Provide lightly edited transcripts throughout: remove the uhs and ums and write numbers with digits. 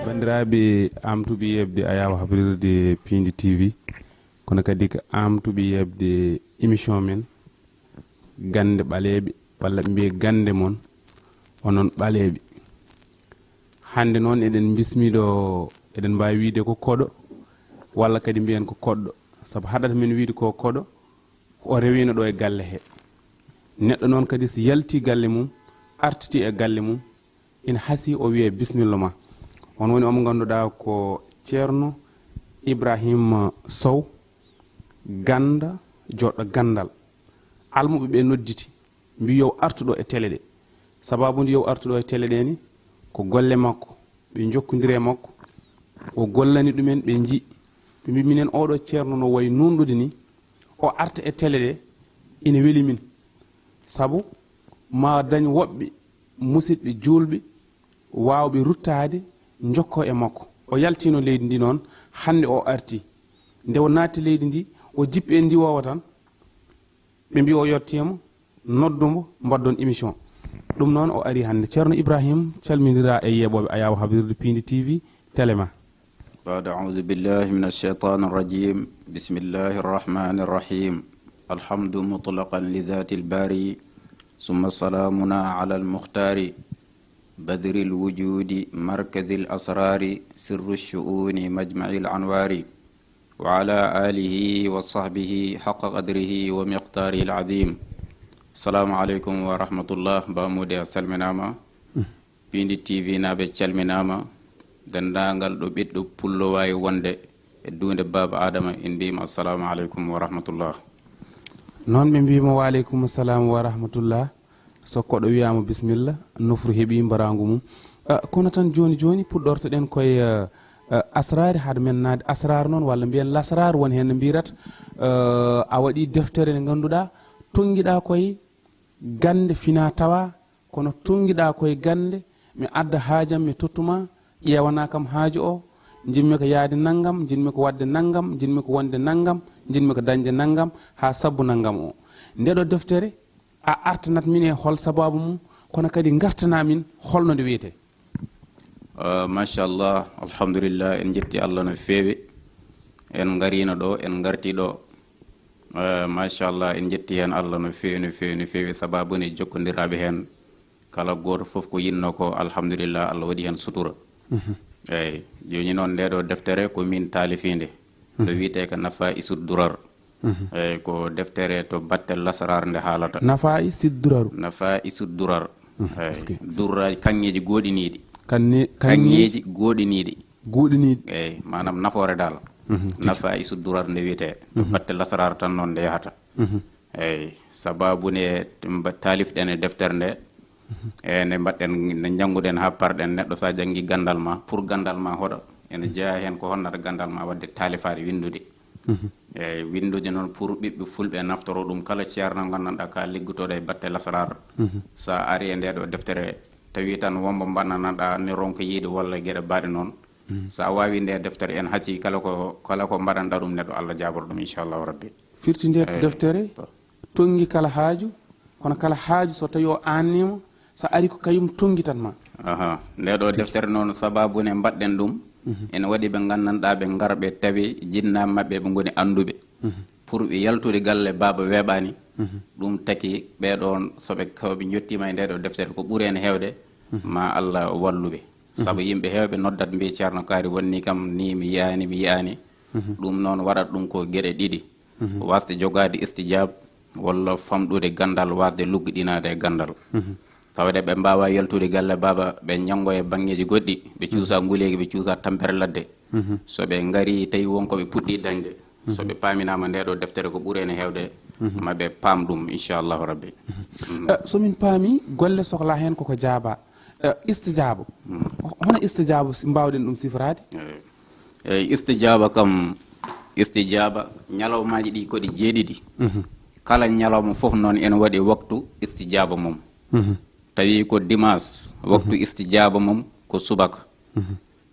bandiraɓe amtuɓe yebde ayawa habrirde Pindi TV kono kadi ko amtuɓe yebde émission men gande ɓaleɓe walla ɓe mbiye gande mon onon ɓaleɓe. hande noon eɗen bismiɗo eɗen mbawi wiide ko koɗo walla kadi mbiyen ko koɗɗo saabu haɗata men wiide ko koɗo o rewino ɗo e galle he. neɗɗo noon kadi so yalti galle mum artiti e galle mum ina haasi o wiye bisimilla ma. on woni omo ganduɗa ko ceerno Ibrahima Sow ganda joɗɗo gandal. almuɓe ɓe nodditi mbi yow artuɗo e télé ɗe sababude yow artuɗo e télé ɗe ni ko golle makko ɓe jokkodiri makko o gollani ɗumen ɓe ji ɓe mbi minen oɗo ceerno no wayi nunɗude ni o arta e télé ɗe ina weeli min sabu ma dañ woɓɓe musidɓe julɓe wawɓe ruttade jokko e makko. o yaltino leydi ndi noon hande o arti nde o naatti leydi ndi o jippi e ndi wowa tan ɓe mbi o yettimo noddumo mbaddon émission. ɗum noon o ari hande ceerno Ibrahima calmidira e yeɓoɓe ayawa habrirde Pindi TV téléma. بعد أعوذ بالله من الشيطان الرجيم بسم الله الرحمن الرحيم الحمد مطلقا لذات الباري ثم سلامنا على المختار بدر الوجود مركز الأسرار سر الشؤون مجمع الأنوار وعلى آله وصحبه حق قدره ومقداره العظيم. السلام عليكم ورحمة الله بامودي سلمناما Pindi TV naɓe calminama dendagal ɗo ɓiɗɗo pullo wawi wonde e dunde baba adama en mbima assalamu aleykum wa rahmatullah. noon ɓe mbima wa aleykum salam wa rahmatullah. so koɗo wiyama bisimilla nofru heeɓi mbaragu mum. kono tan joni joni puɗɗortoɗen koye asrare haade men nade asrar noon walla mbiyen lasrar woni hen no mbirata. a waɗi deftere nde ganduɗa tonguiɗa koye gande fina tawa kono tonguiɗa koye gande mi adda haajam mi tottuma ƴewana kam haaju o jinmi ko yaade naggam jinmi ko wadde naggam jinmi ko wonde naggam jinmi ko dañde naggam ha sabbu naggam o. ndeɗo deftere a artanat min e hol sababu mum kono kadi gartana min holno nde wiyete. machallah alhamdulillah en jetti Allah no feewi en garino ɗo en garti ɗo machallah en jetti hen Allah no feewi no feewi no feewi sababu ne jokkodiraɓe hen kala goto foof ko yinno ko alhamdulillah Allah waɗi hen sutura. eyyi joni noon ndeɗo deftere ko min taalifinde ɗo wiyete ko nafa isud durar. eyyi ko deftere to battel lasrar nde haalata nafa isud duraru nafa isud durar. eyyi durraji kanŋeji goɗiniɗi kanŋeji goɗiniɗi eyyi manam nafoore dal nafa isud durar nde wiyete to battel lasrar tan noon nde yahata. eyyi sababu ne taalifɗen e deftere nde e nde mbaɗɗen nde jannguɗen ha parɗen neɗɗo sa janggi gandal ma pour gandal ma hoɗo ene jeeya hen ko honnata gandal ma wadde taalifade windude. eyyi windude noon pour ɓiɓɓe fulɓe naftoro ɗum kala ceerno gandanɗa ka liggotoɗo e batte lasrar sa ari e ndeɗo deftere tawi tan wombo mbannanaɗa ni ronko yiide walla gueɗe mbaɗe noon sa wawi nde deftere en hacci kala ko mbaɗanɗa ɗum neɗɗo Allah jaboro ɗum inchallahu rabbi. firti nde deftere tongi kala haaju kono kala haaju so tawi o annima sa ari ko kayum tongi tan ma. ndeɗo deftere noon sababu ne mbaɗɗen ɗum ene waɗi ɓe gandanɗa ɓe garɓe tawi jinnaɓe mabɓe ɓe goni anduɓe pour ɓe yaltude galle baba weeɓani ɗum taki ɓeɗon soɓe kawɓe jottima e ndeɗo deftere ko ɓuuri hen hewde ma Allah walluɓe saabu yimɓe hewɓe noddat mbi ceerno kaari wonni kam ni mi yiyani ɗum noon waɗat ɗum ko gueɗe ɗiɗi wasde jogade istijab walla famɗude gandal wasde lugguiɗinade e gandal. tawde ɓe mbawa yaltude galle baba ɓe ñango e banggueji goɗɗi ɓe cuusa nguleyki ɓe cuusa tampere ladde so ɓe gari tawi wonko ɓe puɗɗi dañde so ɓe paminama ndeɗo deftere ko ɓuuri hen hewde maɓe paam ɗum inchallahu rabbi. somin paami golle sohla hen koko jaaba istijaba hono istijaba mbawɗen ɗum sifrade. eyyi istijaba kam istijaba ñalawmaji ɗi koɗi jeeɗiɗi kala ñalawma foof noon ene waɗi waktu istijaba mum. tawi ko dimanche waktu istijaba mum ko subaka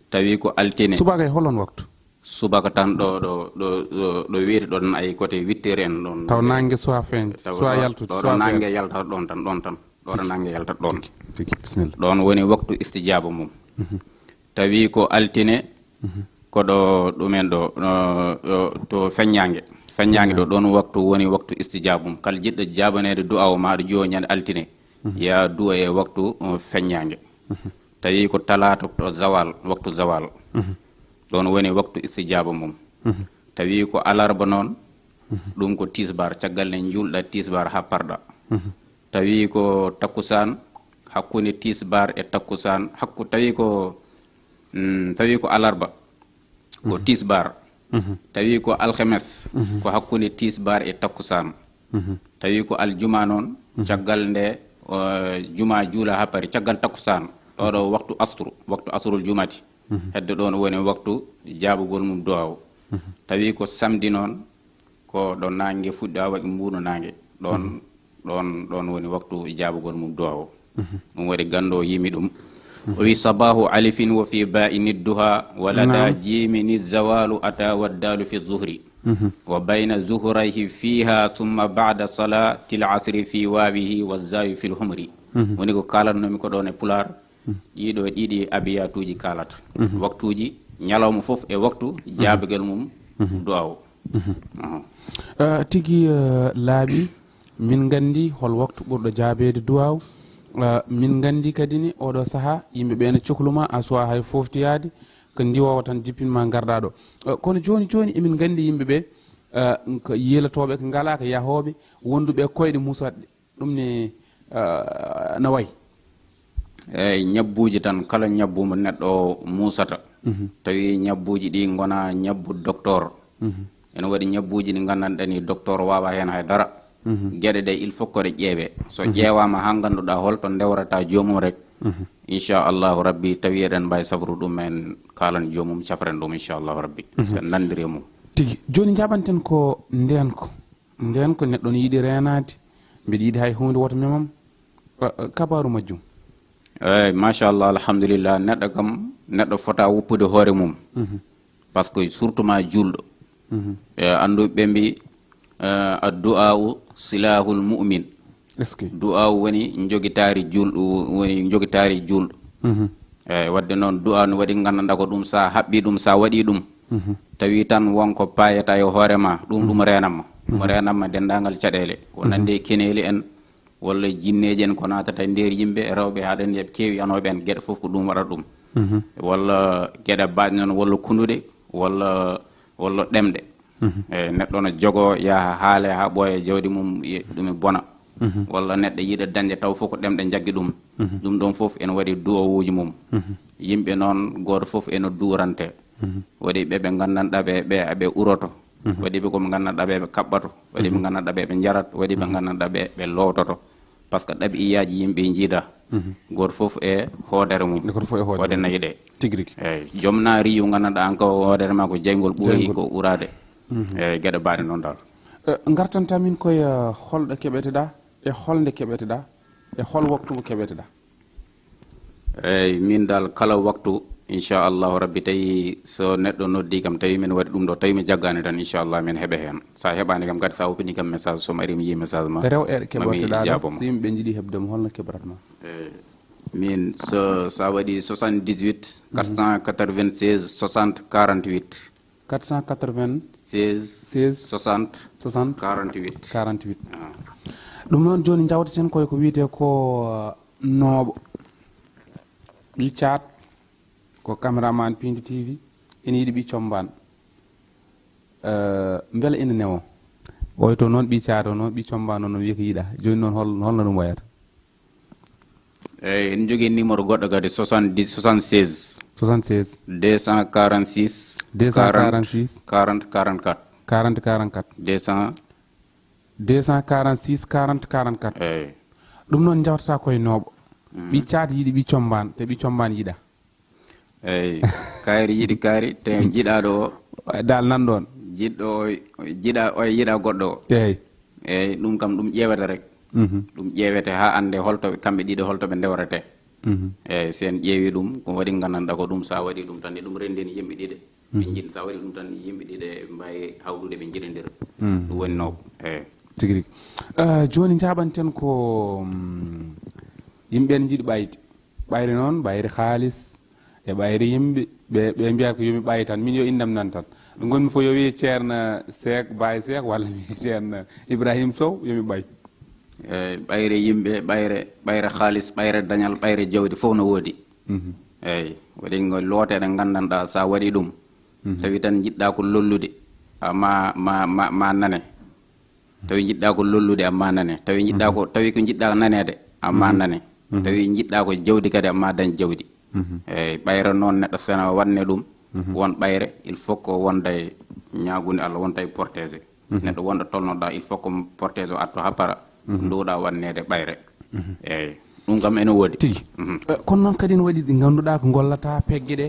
tawi ko altine subaka e holon waktu subaka tan ɗo wiyete ɗo tan ay côté 8h en ɗon taw nangue soit feñde soit yaltude ɗo nangue yaltata ɗon tan ɗo nangue yaltata ɗon bisimilla ɗon woni waktu istijaba mum. tawi ko altine koɗo ɗumen ɗo to feññange ɗo ɗon waktu woni waktu istijabum kala jiɗɗo jabanede du'a o maɗa jo ñande altine ya du'a e waktu feññange tawi ko talata to zawal waktu zawal ɗon woni waktu istijaba mum tawi ko alarba noon ɗum ko tisbar caggal ne julɗa tisbar ha parɗa tawi ko takkusan hakkunde tisbar e takkusan tawi ko alarba ko tisbar tawi ko alkhames ko hakkunde tisbar e takkusan tawi ko aljuma noon caggal nde juma juula ha pari caggal takkusan ɗoɗo waktu asrul jumati hedde ɗon woni waktu jaabugol mum duwaw tawi ko samedi noon ko ɗo nangue fuɗɗi a waɗi mbuuno nangue ɗon woni waktu jaabugol mum duwaw ɗum waɗi gando yimi ɗum o wi sabahu alifin wa fi ba'ini duha walada jimini zawalu ata waddalu fi zuhri wa bayna zuhrayhi fiha thumma ba'da salati al-asri fi wawihi wa zawi fi al-humri woni ko kalatnomi ko ɗon e pular ɗiɗo ɗiɗi abiyatuji kalata waktuji ñalawma fof e waktu jaabugel mum duwaw tigi laaɓi min gandi hol waktu ɓurɗo jaabede duwaw min gandi kadi ni oɗo saaha yimɓe ɓe ne cohluma a suwa hay foftiyade ko ndiwowo tan jippinma garɗa ɗo kono joni emin gandi yimɓe ɓe ko yelatoɓe ko ngala ko yahoɓe wonduɓe koyɗe musatɗe ɗum ne no wayi eyyi ñabbuji tan kala ñabbu mo neɗɗo musata tawi ñabbuji ɗi gona ñabbu docteur ene waɗi ñabbuji ɗi gandanɗani docteur wawa hen haydara gueɗe ɗe il faut koɗe ƴeewe so ƴeewama ha ganduɗa holto ndewrata jomum rek inchallahu rabbi tawi eɗen mbawi safru ɗum en kalan jomum cafren ɗum inchallahu rabbi so nandiri mum tigui joni jaɓanten ko ndenko neɗɗo ne yiiɗi renade mbiɗa yiiɗi hay hunde woto memam kabaru majjum eyyi machallah alhamdulillah neɗɗo fota woppude hoore mum par ce que surtout ma julɗo e anduɓe mbi addu'a'u silahul mu'min du'a'u woni jogitari julɗo eyyi wadde noon du'a no waɗi gandanɗa ko ɗum sa haɓɓi ɗum sa waɗi ɗum tawi tan wonko payata e hoorema ɗum renamma dendagal caɗele ko nande keneli en walla jinneji en ko natata e nder yimɓe rewɓe haɗen yeɓe kewi anoɓe en gueɗe foof ko ɗum waɗata ɗum walla gueɗe baɗe noon walla kunduɗe walla ɗemɗe eyyi neɗɗo no jogo yaha haale ha ɓooya jawdi mum ɗum e bona walla neɗɗo yiiɗa dañde taw fof ko ɗemɗe jaggi ɗum ɗon foof ene waɗi du'awuji mum yimɓe noon goto foof ene durante waɗi ɓe gandanɗa ɓe uroto waɗi ɓe koɓe gandanɗa ɓe kaɓɓato waɗi ɓe gandanɗa ɓe jarat waɗi ɓe gandanɗa ɓe lowtoto par ce que ɗaɓi iyaji yimɓe jiida goto foof e hoodere mum hoode nayi ɗe eyyi joom naari yu gandanɗa an ko hoodere ma ko jeygol ɓuuri ko urade eyyi gueɗe mbaɗe noon dal gartantamin koye holɗo keɓeteɗa e holnde keɓeteɗa e hol waktu mo keɓeteɗa eyyi min dal kala waktu inchallahu rabbi tawi so neɗɗo noddi kam tawi min waɗi ɗum ɗo tawi mi jaggani tan inchallah min heeɓe hen sa heɓani kam kadi sa woppini kam message somi ari mi yi message ma rewɓe keɓoteɗa so yimɓe jiiɗi hebdemo holno keɓratma min sa waɗi 78 496 60 48 496 60 48 ɗum noon joni jawteten koye ko wiyete ko nooɓo ɓi cat ko caméraman Pindi TV ene yiiɗi ɓi comban beele ene newo oyto noon ɓi cat o noon ɓi comban o no wiya ko yiiɗa joni noon holno ɗum wayata eyyi en jogui numéro goɗɗo kadi 76 246 40 44 246 40 44 eyyi ɗum noon jawtata koye nooɓo ɓi cat yiiɗi ɓi comban te ɓi comban yiiɗa eyyi kaari yiiɗi kaari te jiɗaɗo o dal nan ɗon jiɗɗo o yiiɗa goɗɗo o eyyi ɗum kam ɗum ƴeewete rek ɗum ƴeewete ha ande holtoɓe kamɓe ɗiɗo holtoɓe ndewrete eyyi sen ƴeewi ɗum ko waɗi gandanɗa ko ɗum sa waɗi ɗum tan ɗum rendini yimɓe ɗiɗe ɓe jiɗi sa waɗi ɗum tan yimɓe ɗiɗe mbawi hawɗude ɓe jiɗodira ɗum woni nooɓo eyyi tigui rigui joni jaɓanten ko yimɓe ne jiiɗi ɓayde ɓayre noon ɓayre haalis e ɓayre yimɓe ɓe mbiya ko yomi ɓay tan min yo indam nan tan ɗo gonmi fof yo wi ceerno Seck Baye Seck walla mi ceerno Ibrahima Sow yomi ɓay ɓayre yimɓe ɓayre haalis ɓayre dañal ɓayre jawdi fof no woodi eyyi waɗi ngo looteɗe gandanɗa sa waɗi ɗum tawi tan jiɗɗa ko lollude ma nane tawi jiɗɗa ko lollude amma nane tawi ko jiɗɗa nanede amma nane tawi jiɗɗa ko jawdi kadi amma dañ jawdi eyyi ɓayre noon neɗɗo sena wanne ɗum won ɓayre il faut ko wonda e ñagude Allah wonta e protégé neɗɗo wonɗo tolnoɗa il faut ko protégé o atto ha para nduɗa wannede ɓayre eyyi ɗum kam ene woodi tigi kono noon kadi ne waɗi ɗi ganduɗa ko gollata pegge ɗe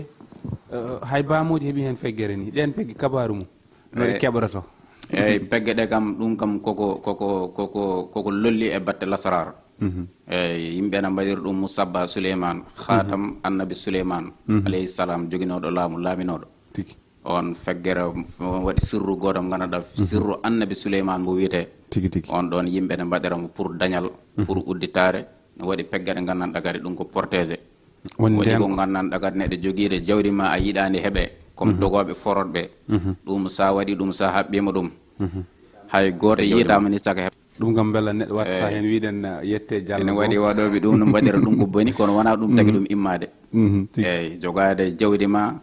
hay bamoji heeɓi hen feggere ni ɗen pegge kabaru mum noɗe keɓrato eyyi pegge ɗe kam ɗum kam koko lolli e batte lasrar eyyi yimɓe ne mbaɗiri ɗum Mousabba Souleymane khatam annabi Souleymane alayhi salam joguinoɗo laaminoɗo on feggere waɗi sirru goto mo ganduɗa sirru annabi Souleymane mo wiyete tigi on ɗon yimɓe ne mbaɗiramo pour dañal pour udditare ne waɗi peggeɗe gandanɗa kadi ɗum ko protégé waɗi ko gandanɗa kadi neɗɗo joguiɗe jawdi ma a yiɗani heeɓe comme dogoɓe forotɓe ɗum sa waɗi ɗum sa haɓɓima ɗum hay goto yitama ni saka ɗum kam bella neɗɗo watta hen wiɗen yette Diallo ene waɗi waɗoɓe ɗum no mbaɗira ɗum ko boni kono wona ɗum tagui ɗum immade eyyi jogade jawdi ma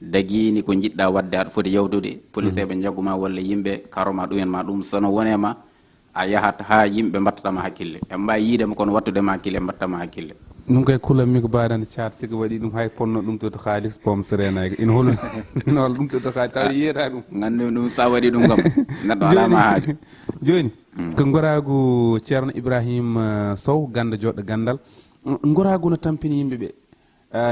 daguini ko jiɗɗa wadde aɗa foti yawtude police ɓe jagguma walla yimɓe karoma ɗumen ma ɗum sono wonema a yahat ha yimɓe mbattatama hakkille e mbawi yiidema kono wattudema hakkille mbattatama hakkille ɗum koye kulammi ko baɗande caat siko waɗi ɗum hay ponno ɗum toto haalis pom serenaki ina holla ɗum toto haalis taw yiyata ɗum gandi ɗum sa waɗi ɗum kam neɗɗo alama haaju joni ko goragu ceerno Ibrahima Sow ganda joɗɗo gandal goragu no tampini yimɓeɓe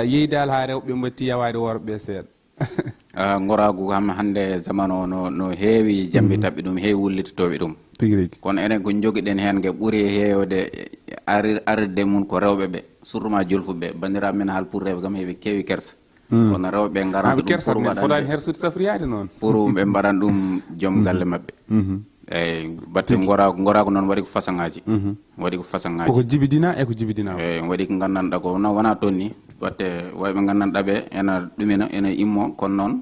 yeydal ha rewɓe mbatti yawade worɓeɓe seeɗa goragu kam hande zaman o no heewi jambi tabɓe ɗum heewi wullitotoɓe ɗum tigui rigui kono enen ko joguiɗen hen gue ɓuuri heewde arde mum ko rewɓeɓe surtout ma julfuɓe bandiraɓe men haal pour rewɓe kam heeɓe keewi kersa kono rewɓe garanta ɗum fotani hersude safriyade noon pour ɓe mbaɗan ɗum joom galle mabɓe eyyi batte gorago noon waɗi ko façon-ngaji waɗi ko façon-ngaji koko jibidina e ko jibidina eyyi waɗi ko gandanɗa ko wona toon ni batte wayɓe gandanɗa ɓe ena ɗumina ena immo kono noon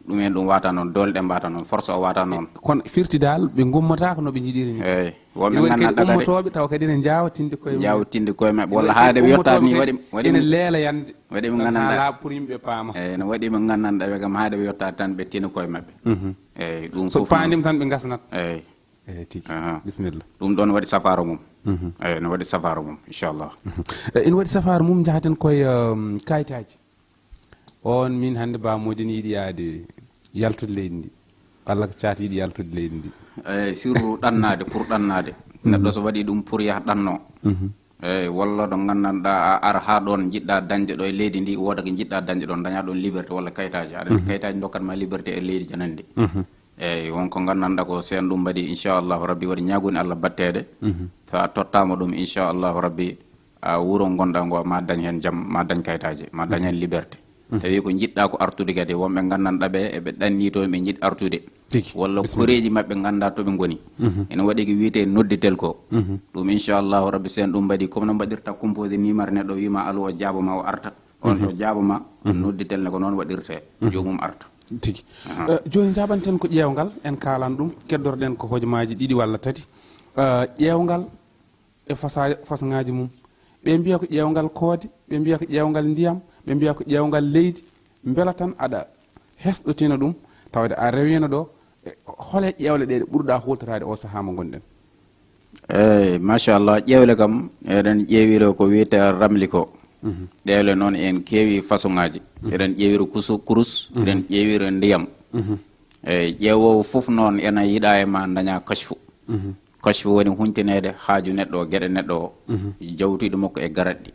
ɗumen ɗum wata noon dole ɗe mbata noon force o wata noon kono firtidal ɓe gummatako noɓe jiiɗiri ni eyyi wonɓe gandanɗa kadi ummotoɓe taw kadi ne jawtinde koye jawtinde koye mabɓe walla haade ɓe yottade ni waɗi ene leela yande waɗi ɓe gandanɗa pour yimɓe paama eyyi no waɗi ɓe gandanɗa ɓe kam haade ɓe yottade tan ɓe tina koye mabɓe eyyi ɗum so fandim tan ɓe gasnat eyyi eyyi tigi bisimilla ɗum ɗon waɗi safaro mum eyyi no waɗi safaro mum inchallah ina waɗi safaro mum jahaten koye kayitaji on min hande bamodin yiiɗi yaade yaltude leydi ndi walla ko caati yiiɗi yaltude leydi ndi eyyi surtout ɗannade pour ɗannade neɗɗo so waɗi ɗum pour yaha ɗanno eyyi walla ɗo gandanɗa a ara ha ɗon jiɗɗa dañde ɗo e leydi ndi woda ko jiɗɗa dañde ɗon daña ɗon liberté walla kayitaji aɗa kayitaji dokkatma liberté e leydi janandi eyyi wonko gandanɗa ko sen ɗum mbaɗi inchallahu rabbi waɗi ñaguni Allah battede sa tottama ɗum inchallahu rabbi a wuuro gonɗa ngo ma dañ hen jaam ma dañ kayitaji ma dañ hen liberté tawi ko jiɗɗa ko artude kadi wonɓe gandanɗa ɓe eɓe ɗanni toon ɓe jiɗi artude walla koreji mabɓe ganda toɓe goni ene waɗi ko wiyete nodditel ko ɗum inchallahu rabbi sen ɗum mbaɗi comme no mbaɗirta composé numéro neɗɗo wima alu o jaaboma o arta on o jaaboma nodditel ne ko noon waɗirte jomum arta tigi joni jaɓanten ko ƴewgal en kalan ɗum keddorɗen ko hojomaji ɗiɗi walla tati ƴewgal e façon-ngaji mum ɓe mbiya ko ƴewgal koode ɓe mbiya ko ƴewgal ndiyam ɓe mbiya ko ƴewgal leydi beela tan aɗa hesɗotina ɗum tawde a rewino ɗo hole ƴewle ɗe ɗe ɓurɗa hutorade o saaha mo gonɗen eyyi machallah ƴewle kam eɗen ƴeewiro ko wiyete ramli ko ɗewle noon en keewi façon-ngaji eɗen ƴeewiro kurus eɗen ƴeewiro ndiyam eyyi ƴeewowo fof noon ena yiiɗa e ma daña kashfu kashfu woni huntinede haaju neɗɗo o gueɗe neɗɗo o jawtuɗo makko e garaɗɗi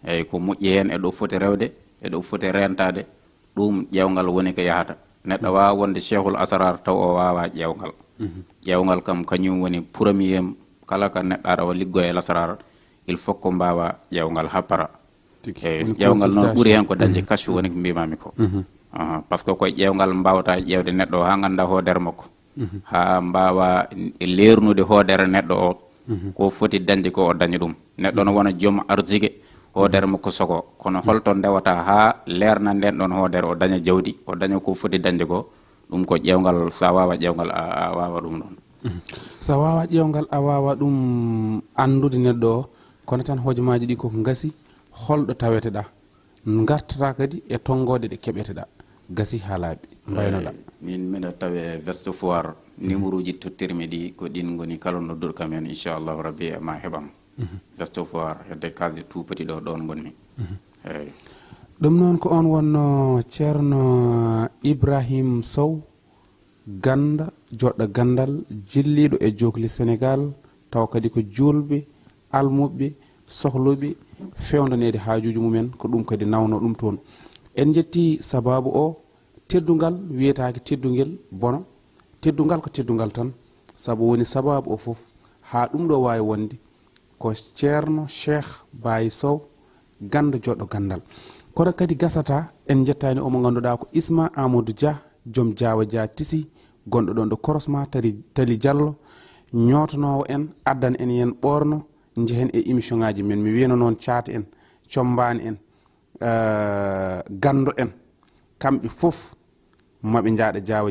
eyyi ko moƴƴi hen eɗo foti rewde eɗo foti rentade ɗum ƴewgal woni ko yahata neɗɗo wawa wonde cheikhul asrar taw o wawa ƴewgal ƴewgal kam kañum woni premier kala ka neɗɗo aɗa o liggo e lasrar il faut ko mbawa ƴewgal ha para eyyi ƴewgal noon ɓuuri hen ko dañde kashfu woni ko mbimami ko par ce que koye ƴewgal mbawata ƴewde neɗɗo o ha ganda hoodere makko ha mbawa leernude hoodere neɗɗo o ko foti dañde ko o daña ɗum neɗɗo no wona joom arjigues hoodere makko sogo kono holto ndewata ha leerna nden ɗon hoodere o daña jawdi o daña ko foti dañde ko ɗum ko ƴewgal sa wawa ƴewgal a wawa ɗum ɗon sa wawa ƴewgal a wawa ɗum andude neɗɗo o kono tan hojomaji ɗi koko gasi holɗo taweteɗa gartata kadi e tongode ɗe keɓeteɗa gasi ha laaɓi mbaynoɗa min miɗa tawe West Foire numéro uji tottirmi ɗi ko ɗin goni kala nodduɗo kam hen inchallahu rabbi e ma heɓam West Foire hedde kasde tout petit ɗo ɗon gonmi eyyi ɗum noon ko on wonno ceerno Ibrahim Sow ganda joɗɗo gandal jilliɗo e jogli Sénégal taw kadi ko julɓe almuɓe sohluɓe fewdanede haajuji mumen ko ɗum kadi nawno ɗum toon en jetti sababu o teddugal wiyetake teddugel bono teddugal ko teddugal tan saabu woni sababu o foof ha ɗum ɗo wawi wonde ko ceerno Cheikh Baye Sow ganda joɗɗo gandal kono kadi gasata en jettani omo ganduɗa ko Isma Amadou Dia joom Diawa Dia Tisi gonɗo ɗon ɗo korosma tali Diallo ñotonowo en addan en yen ɓorno jehen e émission ngaji men mi wiyano noon caate en combani en gando en kamɓe fof maɓe jaaɗa Diawa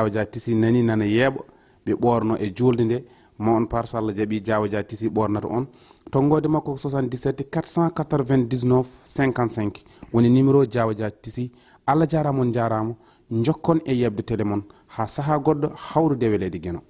Dia Tisi nani nana yeeɓa ɓe ɓorno e julde nde ma on par Allah jaaɓi Diawa Dia Tisi ɓornata on tonggode makko ko 77 499 55 woni numéro Diawa Dia Tisi Allah jarama on jarama jokkon e yebde télé mon ha saaha goɗɗo hawrude welede gueno